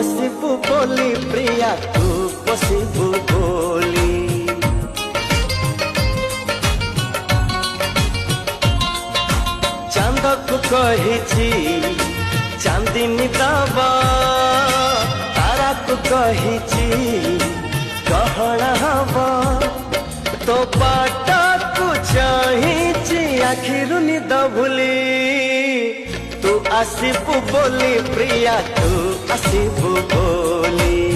बसिबु बोली प्रिया तू बसिबु बोली चांद को कही चांदनी दबा तारा को कही गहना हवा तो बाटा को चाही आखिरु निद भूली तू आसिबु बोली प्रिया तू आसिबु बोली।